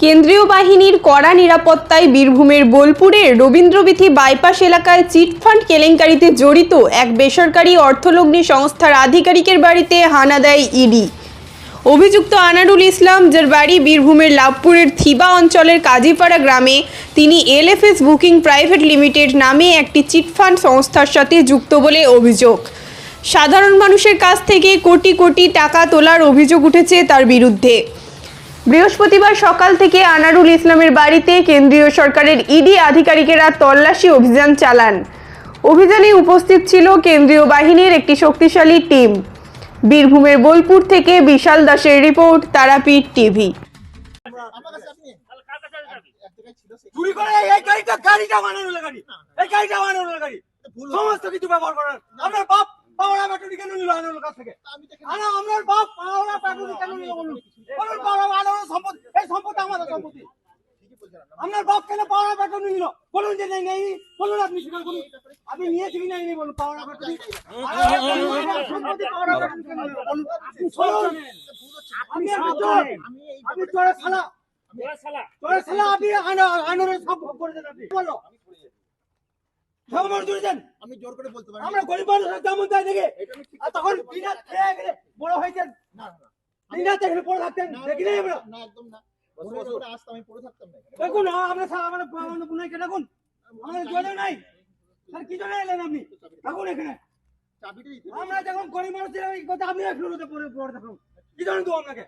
কেন্দ্রীয় বাহিনীর কড়া নিরাপত্তায় বীরভূমের বোলপুরের রবীন্দ্রবীথি বাইপাস এলাকায় চিটফান্ড কেলেঙ্কারিতে জড়িত এক বেসরকারি অর্থলগ্নি সংস্থার আধিকারিকের বাড়িতে হানা দেয় ইডি। অভিযুক্ত আনারুল ইসলাম, যার বাড়ি বীরভূমের লাভপুরের থিবা অঞ্চলের কাজীপাড়া গ্রামে, তিনি এলএফএস বুকিং প্রাইভেট লিমিটেড নামে একটি চিটফান্ড সংস্থার সাথে যুক্ত বলে অভিযোগ। সাধারণ মানুষের কাছ থেকে কোটি কোটি টাকা তোলার অভিযোগ উঠেছে তার বিরুদ্ধে। বৃহস্পতিবার সকাল থেকে আনারুল ইসলামের বাড়িতে কেন্দ্রীয় সরকারের ইডি আধিকারিকেরা তল্লাশি অভিযান চালান। অভিযানে উপস্থিত ছিল কেন্দ্রীয় বাহিনীর একটি শক্তিশালী টিম। বীরভূমের বোলপুর থেকে বিশাল দাসের রিপোর্ট, তারাপীঠ টিভি। চুরি করে এই গাড়িটা বানানোর গাড়ি, এই গাড়িটা বানানোর গাড়ি, সমস্ত কিছু ব্যবহার করেন। আপনার বাপ পাওয়া ব্যাটারি কেন নিল আনানোর কাছ থেকে? আপনার বাপ পাওয়া ব্যাটারি কেন নিল বলুন? বলুন পাওয়া আনানোর সম্পত্তি, এই সম্পত্তি আমাদের সম্পত্তি। আপনার বাপ কেন পাওয়া ব্যাটারি নিল? বলুন যে নেই নেই, বলুন আপনি স্বীকার করুন। আপনি নিয়েছি কি নেই বলুন পাওয়া ব্যাটারি। সম্পত্তি পাওয়া ব্যাটারি কেন নিল বলুন? আপনি চোরের শালা, চোরের শালা, আপনি আনানোর সব করে দেন। আপনি বলো আমি জোর করে বলতে পারি, আমরা গরিব মানুষ যেমন তাই দেখে, আর তখন বিনা খেয়ে গেলে বড় হয়েছেন, বিনা দেখলে পড়ে থাকতেন, দেখি নাই আমরা? না, একদম না। আসতাম আমি পড়ে থাকতাম না। দেখুন আমরা আমাদের বুনাইকে দেখুন, আমাদের জলে নাই, স্যার কি জন্য এলেন আপনি? দেখুন এখানে আমরা যখন গরিব মানুষের এই কথা আপনি এক লোকে পড়ে থাকুন, কি জন্য দেবো আপনাকে?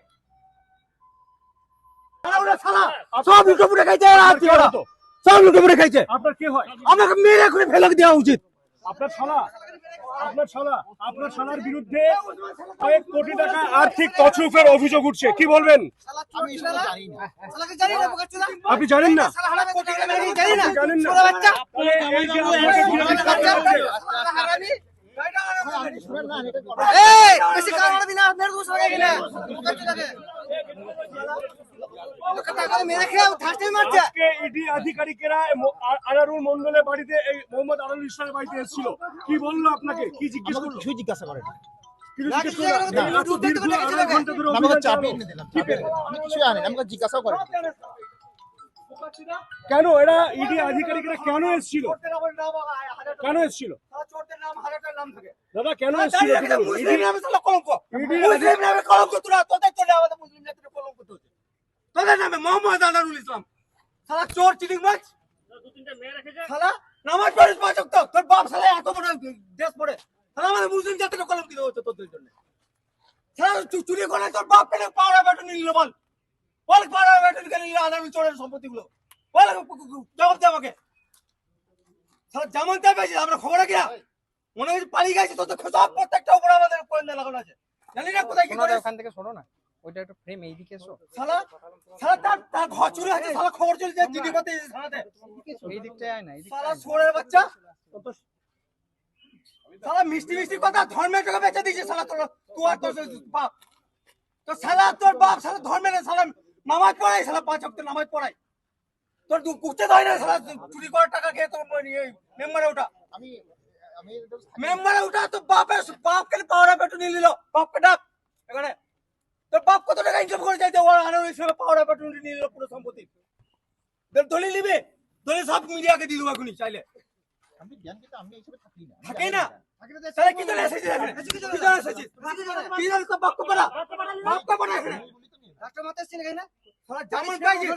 সব লুটে পুটে খাইছে, সব লুটে পুটে খাইছে। আপনার কি হয়? আপনাকে মেরে করে ফেলে দেওয়া উচিত। আপনার শালার বিরুদ্ধে কয়েক কোটি টাকা আর্থিক তছরুপের অভিযোগ উঠছে, কি বলবেন? আপনি জানেন না? জানেন না? এই যে আজকে ইডি আধিকারিকেরা আনারুল মন্ডলের বাড়িতে, এই মোহাম্মদ আনারুল ইসলামের বাড়িতে এসেছিল, কি বললো আপনাকে? কি জিজ্ঞেস করলো? জিজ্ঞাসা করেন কেন এরা ইডি আধিকারিকরা কেন এসেছিল? কেন এসেছিল দাদা? কেন এসেছিল? তোদের নামে মোহাম্মদ আনারুল ইসলাম, শালা চোর চিটিংবাজ, শালা নামাজ পড়িস পাঁচ ওয়াক্ত, তোর বাপ শালা এত বড় দেশ পড়ে, শালা আমাদের মুসলিম জাতির কলম দিতে হচ্ছে তোদের জন্য। শালা চুরি করে তোর বাপ কেন পাওয়া ব্যাটন নিল? বল বল পাওয়া ব্যাটন কেন নিল? আনারুল চোরের সম্পত্তিগুলো বল, জবাব দে আমাকে। শালা যেমন তাই পেয়েছিস, আমরা খবর রাখি না? মনে হচ্ছে পালিয়ে গেছে, তোদের সব প্রত্যেকটা উপরে আমাদের গোয়েন্দা লাগানো আছে, জানি না কোথায় কি করে। ওখান থেকে শোনো না, ওইটা একটু ফ্রেম এইদিকে এসো। শালা শালা তার ঘর চুরি হয়েছে, শালা খবর চলছে দিদি পাতে থানাতে, এই দিকটায় আয় না, এই শালা দিকটায় সোরের বাচ্চা, শালা মিষ্টি মিষ্টি কথা ধর্মের টাকা বেচে দিয়েছে শালা তোর, তুই আর তোর বাপ, তো শালা তোর বাপ শালা ধর্মের, শালা নামাজ পড়াই, শালা পাঁচ ওয়াক্ত নামাজ পড়াই, তোর কুচে ধরে না, শালা চুরি করার টাকা খেয়ে তোর মেম্বারে ওঠা, মেম্বারে ওঠা, তোর বাপ কেন পাওয়ার পেটু নিয়ে নিল? বাপকে ডাক এখানে। তোর বাপ কত টাকা ইনকাম করে চাইছে? ওর আনারুল ইসলামের পাওয়ার অপরচুনিটি নিয়ে নিল পুরো সম্পত্তি। দলিল নিবে, দলিল সব মিডিয়াকে দিয়ে দেবো এখনই চাইলে। থাকি না তাহলে কি জন্য এসেছিস এখানে? কি জন্য এসেছিস? কি জন্য তোর বাপকে পাড়া, বাপকে পাড়া এখানে একটা মাথা ছিল এখানে, সারা জামান পাইছিস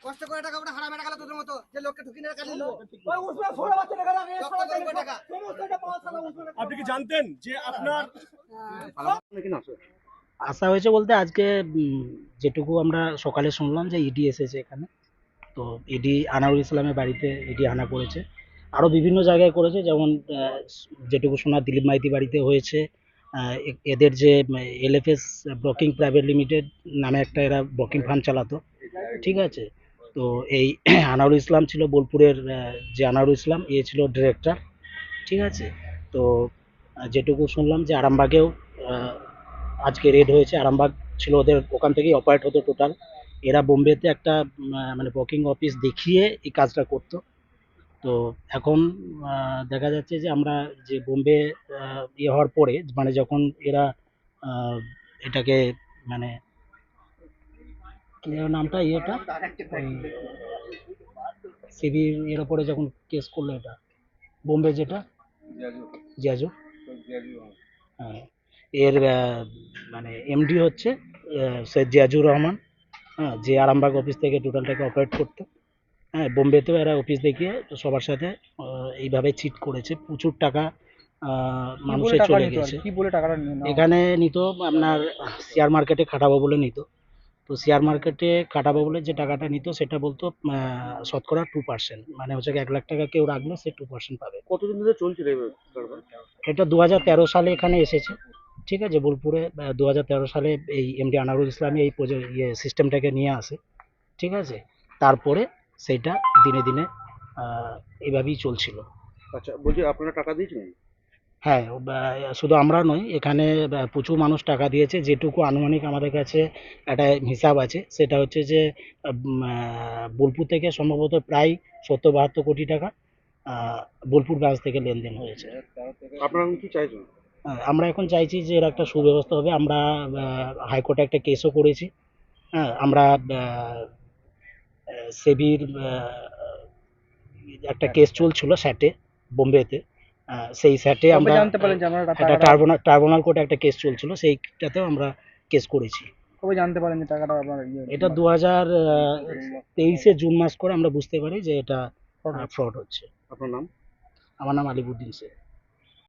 কষ্ট করে টাকা ওটা হারামে টাকা তোদের মতো যে লোককে ঢুকিয়ে নিয়ে কাটিয়ে দিল। ওই উসমান ছোড়া বাচ্চা টাকা লাগে, টাকা সমস্ত এটা পাওয়া শালা উসমান। আপনি কি জানতেন যে আপনার আসা হয়েছে বলতে আজকে যেটুকু আমরা সকালে শুনলাম যে ইডি এসেছে এখানে, তো ইডি আনারুল ইসলামের বাড়িতে ইডি হানা করেছে, আরও বিভিন্ন জায়গায় করেছে, যেমন যেটুকু শোনা দিলীপ মাইতি বাড়িতে হয়েছে। এদের যে এলএফএস ব্রকিং প্রাইভেট লিমিটেড নামে একটা এরা ব্রকিং ফার্ম চালাতো, ঠিক আছে। তো এই আনারুল ইসলাম ছিল বোলপুরের, যে আনারুল ইসলাম এ ছিল ডিরেক্টর, ঠিক আছে। তো যেটুকু শুনলাম যে আরামবাগেও আজকে রেড হয়েছে, আরামবাগ ছিল ওদের, ওখান থেকেই অপারেট হতো টোটাল। এরা বোম্বেতে একটা মানে বুকিং অফিস দেখিয়ে এই কাজটা করতো। তো এখন দেখা যাচ্ছে যে আমরা যে বোম্বে ইয়ে হওয়ার পরে, মানে যখন এরা এটাকে মানে কি যেন নামটা ইয়েটা সিবির এর ওপরে যখন কেস করলো এটা বোম্বে যেটা জিয়াজু হ্যাঁ, এর মানে এমডি হচ্ছে সৈয়দ জিয়াজুর রহমান, হ্যাঁ, যে আরামবাগ অফিস থেকে টোটালটাকে অপারেট করতো। হ্যাঁ, বোম্বেতেও এরা অফিস দেখিয়ে সবার সাথে এইভাবে চিট করেছে, প্রচুর টাকা কি বলে মানুষের টাকা চলে নিত আর গেছে। কি বলে টাকাটা নিয়ে নেওয়া? এখানে নিত আপনার শেয়ার মার্কেটে খাটাবো বলে নিত। তো শেয়ার মার্কেটে খাটাবো বলে যে টাকাটা নিত সেটা বলতো শতকরা 2%, মানে হচ্ছে 1,00,000 টাকা কেউ রাখলে সে 2% পাবে। কতদিন ধরে চলছিল এই কারবার? এটা 2013 সালে এখানে এসেছে, ঠিক আছে, বোলপুরে 2013 সালে এই এমডি আনারুল ইসলামী এই সিস্টেমটাকে নিয়ে আসে, ঠিক আছে। তারপরে সেইটা দিনে দিনে এইভাবেই চলছিল। আচ্ছা, বলছি আপনারা টাকা দিয়েছিলেন? হ্যাঁ, শুধু আমরা নই, এখানে প্রচুর মানুষ টাকা দিয়েছে। যেটুকু আনুমানিক আমাদের কাছে একটা হিসাব আছে সেটা হচ্ছে যে বোলপুর থেকে সম্ভবত প্রায় 70-72 কোটি টাকা বোলপুর ব্রাঞ্চ থেকে লেনদেন হয়েছে। আপনারা কি চাইছেন? আমরা এখন চাইছি যে এর একটা সুব্যবস্থা হবে। আমরা হাইকোর্টে একটা কেসও করেছি। হ্যাঁ, আমরা সেবির একটা কেস চলছিল স্যাটে, বোম্বেতে। সেই স্যাটে কবে আমরা জানতে পারেন যে আপনারা একটা টাকাটা ট্রাইব্যুনাল কোর্টে একটা কেস চলছিল, সেইটাতেও আমরা কেস করেছি। কবে জানতে পারেন যে টাকাটা আপনার এটা 2023 জুন মাস করে আমরা বুঝতে পারি যে এটা ফ্রড হচ্ছে। আপনার নাম? আমার নাম আলিবুদ্দিন শেখ।